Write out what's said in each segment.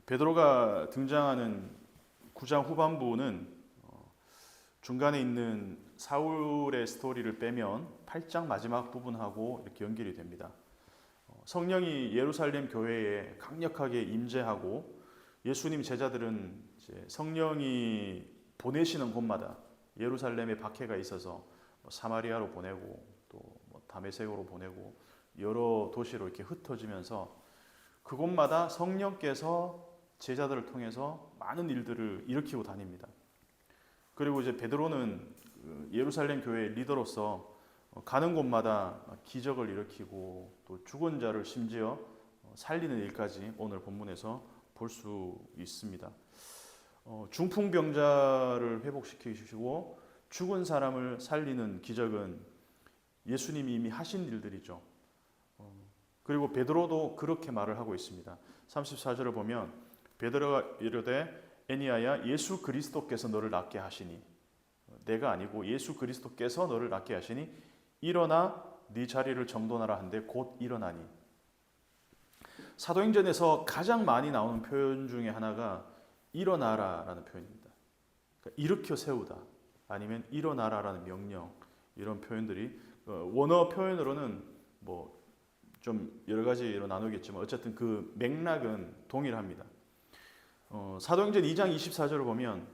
베드로가 등장하는 9장 후반부는 중간에 있는 사울의 스토리를 빼면 8장 마지막 부분하고 이렇게 연결이 됩니다. 성령이 예루살렘 교회에 강력하게 임재하고 예수님 제자들은 이제 성령이 보내시는 곳마다 예루살렘에 박해가 있어서 사마리아로 보내고 또 다메섹으로 보내고 여러 도시로 이렇게 흩어지면서 그곳마다 성령께서 제자들을 통해서 많은 일들을 일으키고 다닙니다. 그리고 이제 베드로는 예루살렘 교회의 리더로서 가는 곳마다 기적을 일으키고 또 죽은 자를 심지어 살리는 일까지 오늘 본문에서 볼 수 있습니다. 중풍병자를 회복시키시고 죽은 사람을 살리는 기적은 예수님이 이미 하신 일들이죠. 그리고 베드로도 그렇게 말을 하고 있습니다. 34절을 보면 베드로가 이르되 애니야야 예수 그리스도께서 너를 낫게 하시니, 내가 아니고 예수 그리스도께서 너를 낫게 하시니 일어나 네 자리를 정돈하라 한데 곧 일어나니. 사도행전에서 가장 많이 나오는 표현 중에 하나가 일어나라라는 표현입니다. 그러니까 일으켜 세우다 아니면 일어나라라는 명령, 이런 표현들이 원어 표현으로는 좀 여러 가지로 나누겠지만 어쨌든 그 맥락은 동일합니다. 사도행전 2장 24절을 보면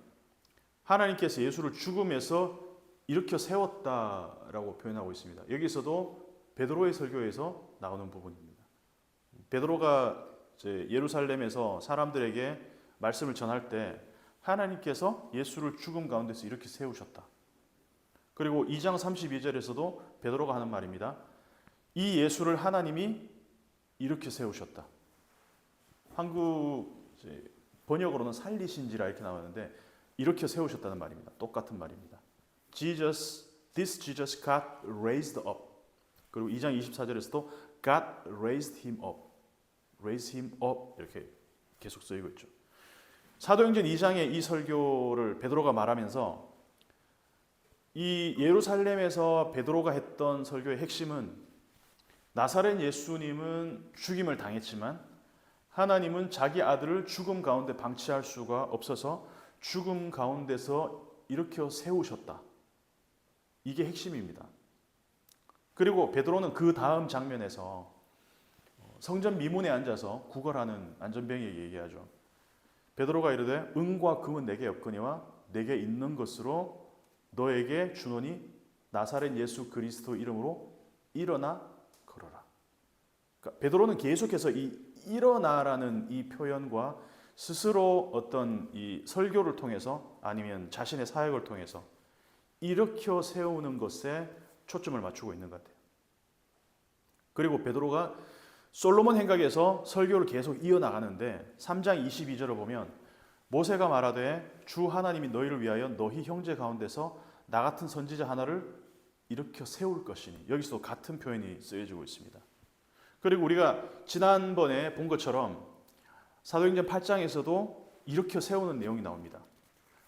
하나님께서 예수를 죽음에서 일으켜 세웠다라고 표현하고 있습니다. 여기서도 베드로의 설교에서 나오는 부분입니다. 베드로가 이제 예루살렘에서 사람들에게 말씀을 전할 때 하나님께서 예수를 죽음 가운데서 일으켜 세우셨다. 그리고 2장 32절에서도 베드로가 하는 말입니다. 이 예수를 하나님이 일으켜 세우셨다. 한국 번역으로는 살리신지라 이렇게 나왔는데 일으켜 세우셨다는 말입니다. 똑같은 말입니다. This Jesus got raised up. 그리고 2장 24절에서도 God raised him up. Raise him up 이렇게 계속 쓰이고 있죠. 사도행전 2장의 이 설교를 베드로가 말하면서 이 예루살렘에서 베드로가 했던 설교의 핵심은 나사렛 예수님은 죽임을 당했지만 하나님은 자기 아들을 죽음 가운데 방치할 수가 없어서 죽음 가운데서 일으켜 세우셨다. 이게 핵심입니다. 그리고 베드로는 그 다음 장면에서 성전 미문에 앉아서 구걸하는 안전뱅이에게 얘기하죠. 베드로가 이르되 은과 금은 내게 없거니와 내게 있는 것으로 너에게 주노니 나사렛 예수 그리스도 이름으로 일어나 걸어라. 그러니까 베드로는 계속해서 이 일어나라는 이 표현과 스스로 어떤 이 설교를 통해서 아니면 자신의 사역을 통해서 일으켜 세우는 것에 초점을 맞추고 있는 것 같아요. 그리고 베드로가 솔로몬 행각에서 설교를 계속 이어나가는데 3장 22절을 보면 모세가 말하되 주 하나님이 너희를 위하여 너희 형제 가운데서 나 같은 선지자 하나를 일으켜 세울 것이니, 여기서도 같은 표현이 쓰여지고 있습니다. 그리고 우리가 지난번에 본 것처럼 사도행전 8장에서도 일으켜 세우는 내용이 나옵니다.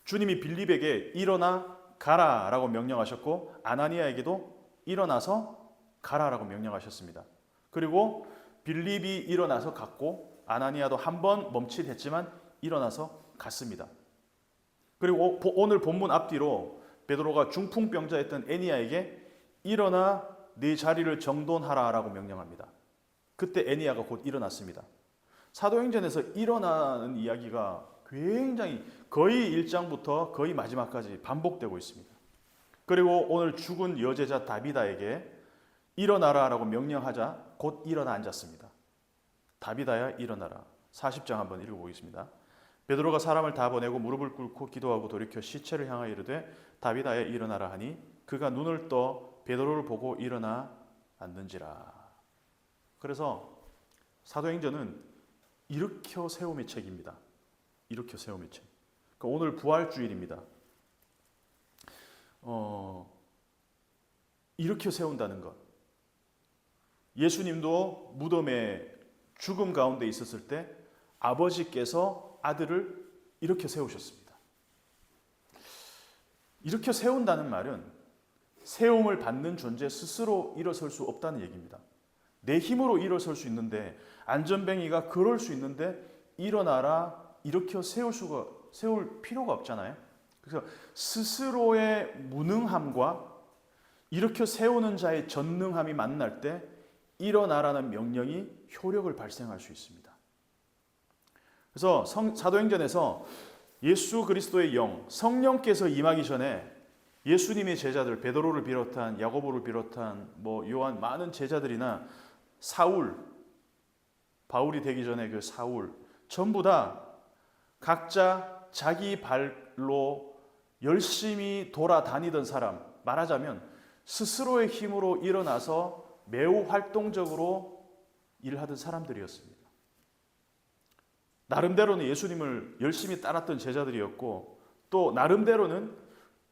주님이 빌립에게 일어나 가라라고 명령하셨고 아나니아에게도 일어나서 가라라고 명령하셨습니다. 그리고 빌립이 일어나서 갔고 아나니아도 한 번 멈칫했지만 일어나서 갔습니다. 그리고 오늘 본문 앞뒤로 베드로가 중풍병자였던 애니야에게 일어나 네 자리를 정돈하라라고 명령합니다. 그때 애니야가 곧 일어났습니다. 사도행전에서 일어나는 이야기가 굉장히 거의 1장부터 거의 마지막까지 반복되고 있습니다. 그리고 오늘 죽은 여제자 다비다에게 일어나라라고 명령하자 곧 일어나 앉았습니다. 다비다야 일어나라. 40장 한번 읽어보겠습니다. 베드로가 사람을 다 보내고 무릎을 꿇고 기도하고 돌이켜 시체를 향하여 이르되 다비다야 일어나라 하니 그가 눈을 떠 베드로를 보고 일어나 앉는지라. 그래서 사도행전은 일으켜 세움의 책입니다. 일으켜 세움의 책. 그러니까 오늘 부활주일입니다. 일으켜 세운다는 것. 예수님도 무덤에 죽음 가운데 있었을 때 아버지께서 아들을 일으켜 세우셨습니다. 일으켜 세운다는 말은 세움을 받는 존재 스스로 일어설 수 없다는 얘기입니다. 내 힘으로 일어설 수 있는데 안전뱅이가 그럴 수 있는데 일어나라 일으켜 세울 필요가 없잖아요. 그래서 스스로의 무능함과 일으켜 세우는 자의 전능함이 만날 때 일어나라는 명령이 효력을 발생할 수 있습니다. 그래서 사도행전에서 예수 그리스도의 영, 성령께서 임하기 전에 예수님의 제자들, 베드로를 비롯한 야고보를 비롯한 요한 많은 제자들이나 사울, 바울이 되기 전에 그 사울 전부 다 각자 자기 발로 열심히 돌아다니던 사람, 말하자면 스스로의 힘으로 일어나서 매우 활동적으로 일하던 사람들이었습니다. 나름대로는 예수님을 열심히 따랐던 제자들이었고 또 나름대로는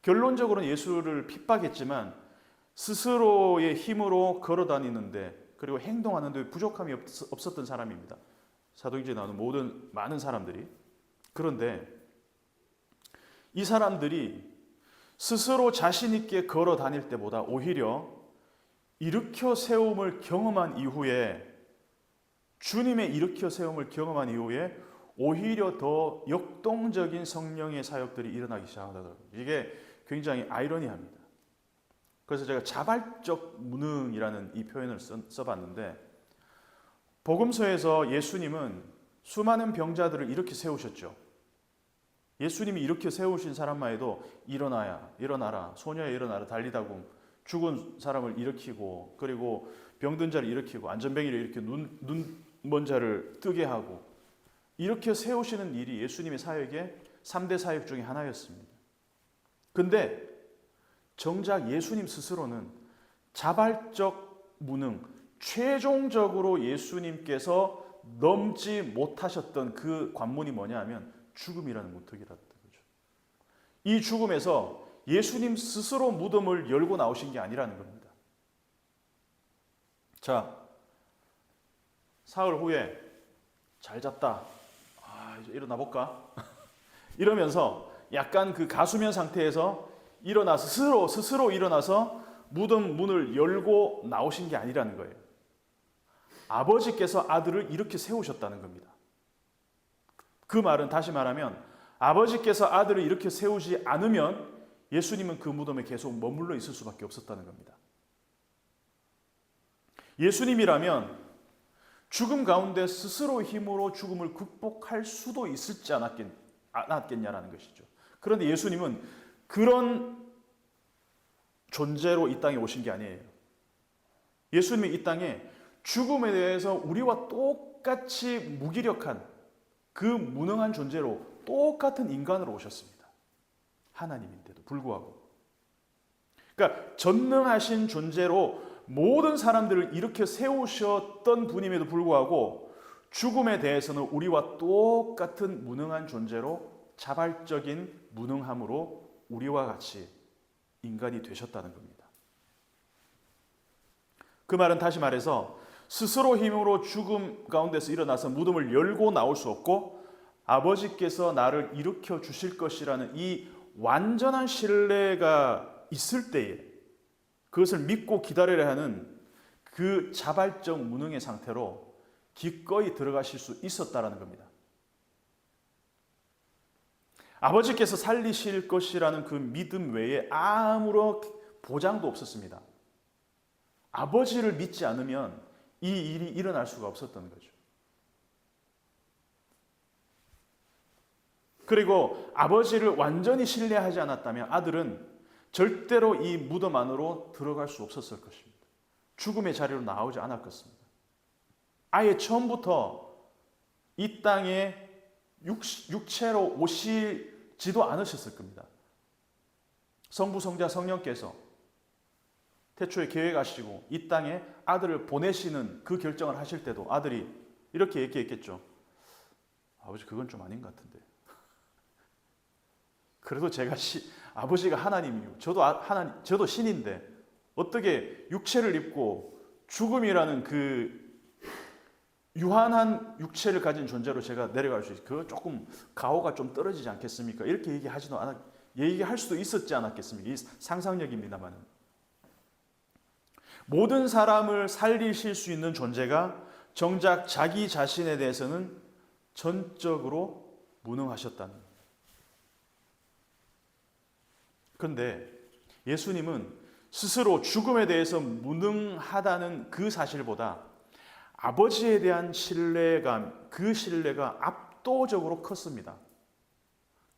결론적으로는 예수를 핍박했지만 스스로의 힘으로 걸어다니는데 그리고 행동하는 데 부족함이 없었던 사람입니다. 사도행전에 나오는 많은 사람들이. 그런데 이 사람들이 스스로 자신 있게 걸어 다닐 때보다 오히려 일으켜 세움을 경험한 이후에 주님의 일으켜 세움을 경험한 이후에 오히려 더 역동적인 성령의 사역들이 일어나기 시작하더라고요. 이게 굉장히 아이러니합니다. 그래서 제가 자발적 무능이라는 이 표현을 써봤는데 복음서에서 예수님은 수많은 병자들을 일으켜 세우셨죠. 예수님이 일으켜 세우신 사람만 해도 일어나라, 소녀야 일어나라, 달리다금 죽은 사람을 일으키고 그리고 병든 자를 일으키고 안전뱅이를 일으켜 눈먼 자를 뜨게 하고 이렇게 세우시는 일이 예수님의 사역의 3대 사역 중에 하나였습니다. 근데 정작 예수님 스스로는 자발적 무능, 최종적으로 예수님께서 넘지 못하셨던 그 관문이 뭐냐 하면 죽음이라는 문턱이라는 거죠. 이 죽음에서 예수님 스스로 무덤을 열고 나오신 게 아니라는 겁니다. 자, 사흘 후에 잘 잤다. 이제 일어나 볼까? 이러면서 약간 그 가수면 상태에서 일어나서 스스로 일어나서 무덤 문을 열고 나오신 게 아니라는 거예요. 아버지께서 아들을 이렇게 세우셨다는 겁니다. 그 말은 다시 말하면 아버지께서 아들을 이렇게 세우지 않으면 예수님은 그 무덤에 계속 머물러 있을 수밖에 없었다는 겁니다. 예수님이라면 죽음 가운데 스스로 힘으로 죽음을 극복할 수도 있을지 않았겠냐라는 것이죠. 그런데 예수님은 그런 존재로 이 땅에 오신 게 아니에요. 예수님이 이 땅에 죽음에 대해서 우리와 똑같이 무기력한 그 무능한 존재로 똑같은 인간으로 오셨습니다. 하나님인데도 불구하고. 그러니까 전능하신 존재로 모든 사람들을 일으켜 세우셨던 분임에도 불구하고 죽음에 대해서는 우리와 똑같은 무능한 존재로 자발적인 무능함으로 우리와 같이 인간이 되셨다는 겁니다. 그 말은 다시 말해서 스스로 힘으로 죽음 가운데서 일어나서 무덤을 열고 나올 수 없고 아버지께서 나를 일으켜 주실 것이라는 이 완전한 신뢰가 있을 때에 그것을 믿고 기다려야 하는 그 자발적 무능의 상태로 기꺼이 들어가실 수 있었다라는 겁니다. 아버지께서 살리실 것이라는 그 믿음 외에 아무런 보장도 없었습니다. 아버지를 믿지 않으면 이 일이 일어날 수가 없었던 거죠. 그리고 아버지를 완전히 신뢰하지 않았다면 아들은 절대로 이 무덤 안으로 들어갈 수 없었을 것입니다. 죽음의 자리로 나오지 않았겠습니다. 아예 처음부터 이 땅에 육체로 오시지도 않으셨을 겁니다. 성부, 성자, 성령께서 태초에 계획하시고 이 땅에 아들을 보내시는 그 결정을 하실 때도 아들이 이렇게 얘기했겠죠. 아버지 그건 좀 아닌 것 같은데. 그래도 아버지가 하나님이고 저도 신인데 어떻게 육체를 입고 죽음이라는 그 유한한 육체를 가진 존재로 제가 내려갈 수 있어요. 그거 조금 가오가 좀 떨어지지 않겠습니까? 이렇게 얘기할 수도 있었지 않았겠습니까? 이 상상력입니다만. 모든 사람을 살리실 수 있는 존재가 정작 자기 자신에 대해서는 전적으로 무능하셨다는 거예요. 그런데 예수님은 스스로 죽음에 대해서 무능하다는 그 사실보다 아버지에 대한 신뢰감, 그 신뢰가 압도적으로 컸습니다.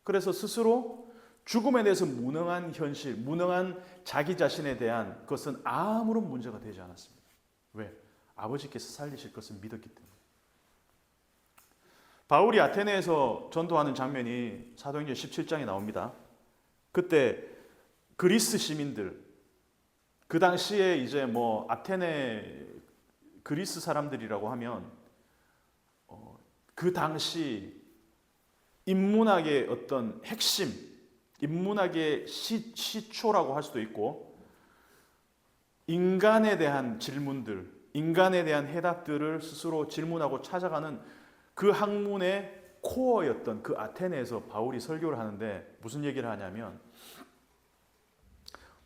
그래서 스스로 죽음에 대해서 무능한 현실, 무능한 자기 자신에 대한 것은 아무런 문제가 되지 않았습니다. 왜? 아버지께서 살리실 것을 믿었기 때문에. 바울이 아테네에서 전도하는 장면이 사도행전 17장에 나옵니다. 그때 그리스 시민들, 그 당시에 이제 뭐 아테네 그리스 사람들이라고 하면 그 당시 인문학의 어떤 핵심, 인문학의 시초라고 할 수도 있고, 인간에 대한 질문들, 인간에 대한 해답들을 스스로 질문하고 찾아가는 그 학문의 코어였던 그 아테네에서 바울이 설교를 하는데 무슨 얘기를 하냐면,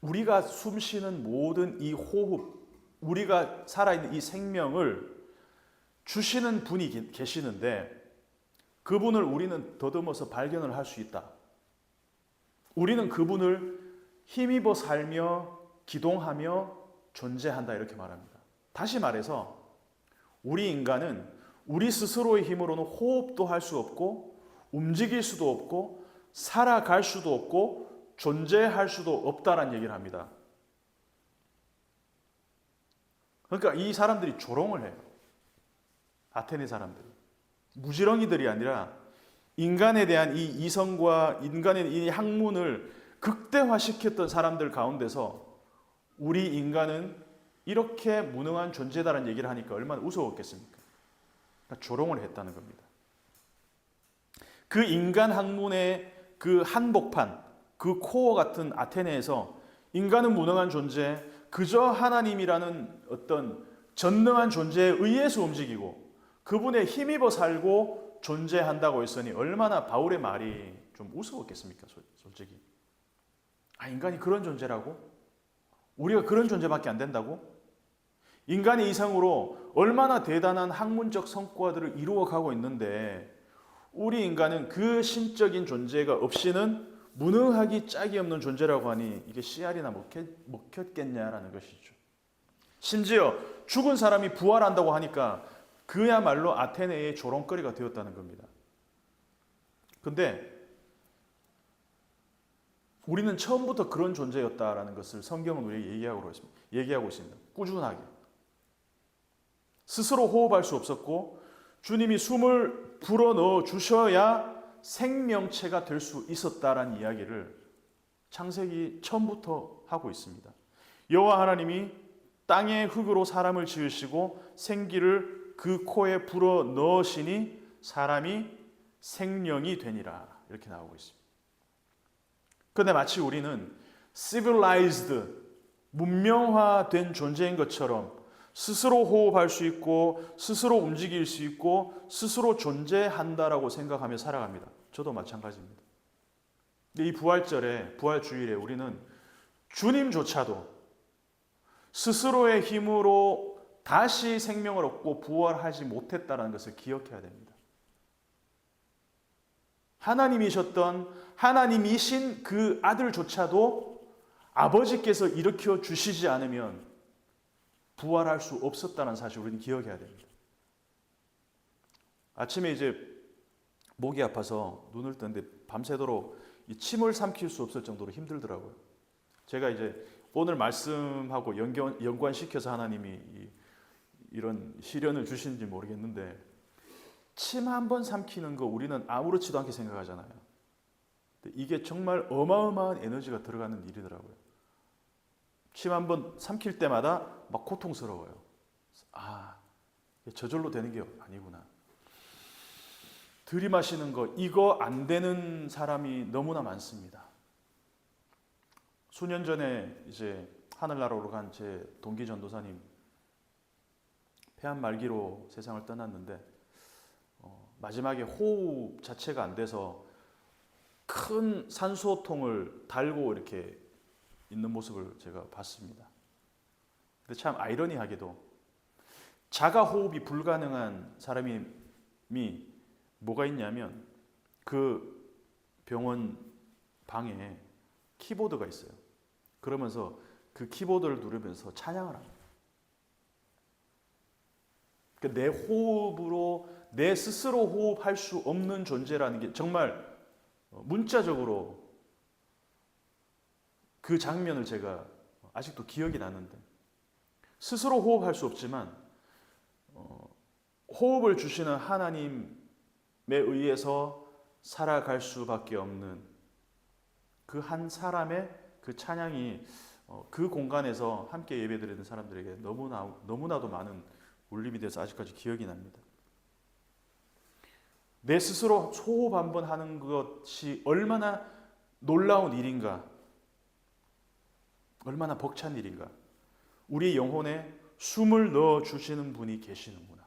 우리가 숨쉬는 모든 이 호흡, 우리가 살아있는 이 생명을 주시는 분이 계시는데 그분을 우리는 더듬어서 발견을 할 수 있다. 우리는 그분을 힘입어 살며 기동하며 존재한다, 이렇게 말합니다. 다시 말해서 우리 인간은 우리 스스로의 힘으로는 호흡도 할 수 없고 움직일 수도 없고 살아갈 수도 없고 존재할 수도 없다라는 얘기를 합니다. 그러니까 이 사람들이 조롱을 해요. 아테네 사람들이. 무지렁이들이 아니라 인간에 대한 이 이성과 인간의 이 학문을 극대화시켰던 사람들 가운데서 우리 인간은 이렇게 무능한 존재다라는 얘기를 하니까 얼마나 우스웠겠습니까? 그러니까 조롱을 했다는 겁니다. 그 인간 학문의 그 한복판, 그 코어 같은 아테네에서 인간은 무능한 존재, 그저 하나님이라는 어떤 전능한 존재에 의해서 움직이고 그분에 힘입어 살고 존재한다고 했으니 얼마나 바울의 말이 좀 우스웠겠습니까? 솔직히. 아, 인간이 그런 존재라고? 우리가 그런 존재밖에 안 된다고? 인간의 이상으로 얼마나 대단한 학문적 성과들을 이루어가고 있는데 우리 인간은 그 신적인 존재가 없이는 무능하기 짝이 없는 존재라고 하니 이게 씨알이나 먹혔겠냐라는 것이죠. 심지어 죽은 사람이 부활한다고 하니까 그야말로 아테네의 조롱거리가 되었다는 겁니다. 근데 우리는 처음부터 그런 존재였다라는 것을 성경은 우리에게 얘기하고 있습니다. 꾸준하게. 스스로 호흡할 수 없었고 주님이 숨을 불어넣어 주셔야 생명체가 될 수 있었다라는 이야기를 창세기 처음부터 하고 있습니다. 여호와 하나님이 땅의 흙으로 사람을 지으시고 생기를 그 코에 불어 넣으시니 사람이 생명이 되니라, 이렇게 나오고 있습니다. 그런데 마치 우리는 civilized, 문명화된 존재인 것처럼 스스로 호흡할 수 있고 스스로 움직일 수 있고 스스로 존재한다라고 생각하며 살아갑니다. 저도 마찬가지입니다. 근데 이 부활절에, 부활주일에 우리는 주님조차도 스스로의 힘으로 다시 생명을 얻고 부활하지 못했다는 것을 기억해야 됩니다. 하나님이셨던, 하나님이신 그 아들조차도 아버지께서 일으켜 주시지 않으면 부활할 수 없었다는 사실을 우리는 기억해야 됩니다. 아침에 이제 목이 아파서 눈을 뜨는데 밤새도록 이 침을 삼킬 수 없을 정도로 힘들더라고요. 제가 이제 오늘 말씀하고 연관시켜서 하나님이 이런 시련을 주시는지 모르겠는데 침 한 번 삼키는 거 우리는 아무렇지도 않게 생각하잖아요. 근데 이게 정말 어마어마한 에너지가 들어가는 일이더라고요. 침 한 번 삼킬 때마다 막 고통스러워요. 아, 저절로 되는 게 아니구나. 들이마시는 거 이거 안 되는 사람이 너무나 많습니다. 수년 전에 이제 하늘나라로 간 제 동기 전도사님 폐암 말기로 세상을 떠났는데 마지막에 호흡 자체가 안 돼서 큰 산소통을 달고 이렇게 있는 모습을 제가 봤습니다. 근데 참 아이러니하게도 자가 호흡이 불가능한 사람이 뭐가 있냐면 그 병원 방에 키보드가 있어요. 그러면서 그 키보드를 누르면서 찬양을 합니다. 그러니까 내 호흡으로 내 스스로 호흡할 수 없는 존재라는 게 정말 문자적으로 그 장면을 제가 아직도 기억이 나는데, 스스로 호흡할 수 없지만 호흡을 주시는 하나님에 의해서 살아갈 수밖에 없는 그 한 사람의 그 찬양이 그 공간에서 함께 예배드리는 사람들에게 너무나도 많은 울림이 돼서 아직까지 기억이 납니다. 내 스스로 호흡 한번 하는 것이 얼마나 놀라운 일인가, 얼마나 벅찬 일인가. 우리 영혼에 숨을 넣어 주시는 분이 계시는구나.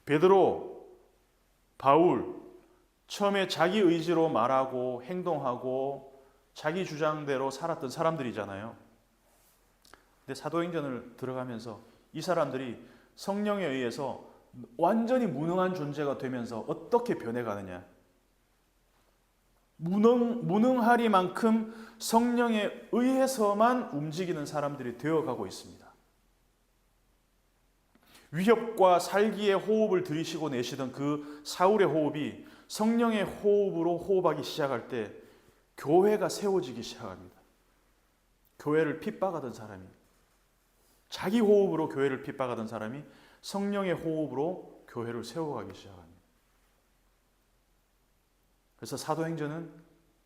베드로, 바울, 처음에 자기 의지로 말하고 행동하고 자기 주장대로 살았던 사람들이잖아요. 근데 사도행전을 들어가면서 이 사람들이 성령에 의해서 완전히 무능한 존재가 되면서 어떻게 변해가느냐. 무능하리만큼 성령에 의해서만 움직이는 사람들이 되어가고 있습니다. 위협과 살기의 호흡을 들이쉬고 내쉬던 그 사울의 호흡이 성령의 호흡으로 호흡하기 시작할 때 교회가 세워지기 시작합니다. 교회를 핍박하던 사람이, 자기 호흡으로 교회를 핍박하던 사람이 성령의 호흡으로 교회를 세워가기 시작합니다. 그래서 사도행전은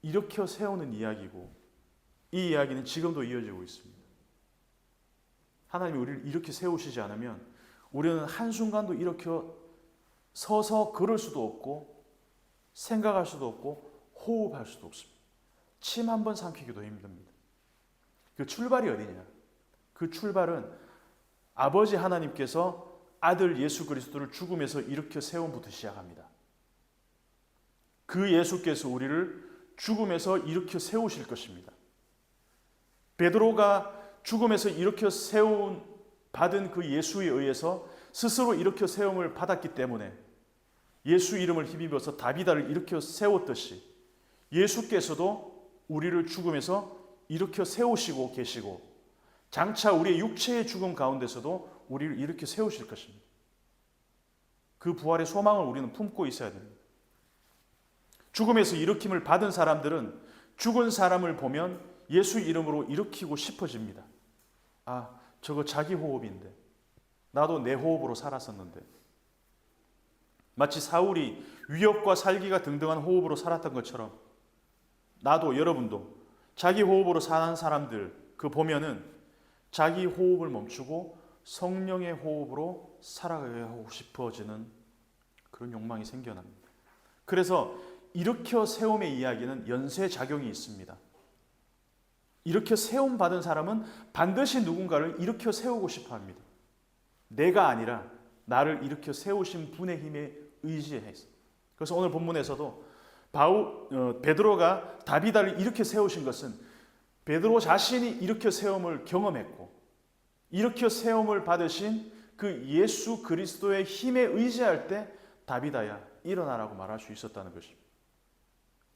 일으켜 세우는 이야기고, 이 이야기는 지금도 이어지고 있습니다. 하나님이 우리를 이렇게 세우시지 않으면 우리는 한순간도 일으켜 서서 걸을 수도 없고 생각할 수도 없고 호흡할 수도 없습니다. 침 한 번 삼키기도 힘듭니다. 그 출발이 어디냐? 그 출발은 아버지 하나님께서 아들 예수 그리스도를 죽음에서 일으켜 세움부터 시작합니다. 그 예수께서 우리를 죽음에서 일으켜 세우실 것입니다. 베드로가 죽음에서 일으켜 받은 그 예수에 의해서 스스로 일으켜 세움을 받았기 때문에 예수 이름을 힘입어서 다비다를 일으켜 세웠듯이 예수께서도 우리를 죽음에서 일으켜 세우시고 계시고 장차 우리의 육체의 죽음 가운데서도 우리를 일으켜 세우실 것입니다. 그 부활의 소망을 우리는 품고 있어야 됩니다. 죽음에서 일으킴을 받은 사람들은 죽은 사람을 보면 예수 이름으로 일으키고 싶어집니다. 아, 저거 자기 호흡인데 나도 내 호흡으로 살았었는데, 마치 사울이 위협과 살기가 등등한 호흡으로 살았던 것처럼 나도, 여러분도 자기 호흡으로 사는 사람들 그 보면은 자기 호흡을 멈추고 성령의 호흡으로 살아가게 하고 싶어지는 그런 욕망이 생겨납니다. 그래서 일으켜 세움의 이야기는 연쇄작용이 있습니다. 일으켜 세움 받은 사람은 반드시 누군가를 일으켜 세우고 싶어 합니다. 내가 아니라 나를 일으켜 세우신 분의 힘에 의지해서. 그래서 오늘 본문에서도 베드로가 다비다를 일으켜 세우신 것은 베드로 자신이 일으켜 세움을 경험했고 일으켜 세움을 받으신 그 예수 그리스도의 힘에 의지할 때 다비다야 일어나라고 말할 수 있었다는 것입니다.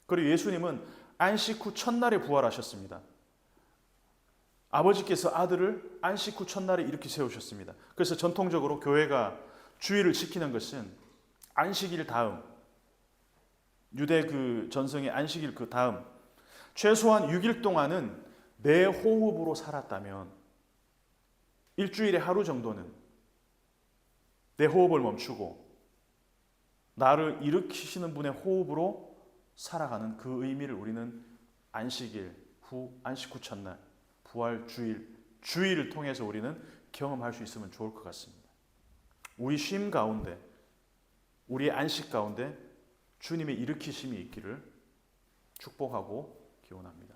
그리고 예수님은 안식 후 첫날에 부활하셨습니다. 아버지께서 아들을 안식 후 첫날에 이렇게 세우셨습니다. 그래서 전통적으로 교회가 주일을 지키는 것은 안식일 다음, 유대 그 전성의 안식일 그 다음 최소한 6일 동안은 내 호흡으로 살았다면 일주일에 하루 정도는 내 호흡을 멈추고 나를 일으키시는 분의 호흡으로 살아가는 그 의미를 우리는 안식일 후, 안식 후 첫날, 부활 주일을 통해서 우리는 경험할 수 있으면 좋을 것 같습니다. 우리 쉼 가운데, 우리의 안식 가운데 주님의 일으키심이 있기를 축복하고 기원합니다.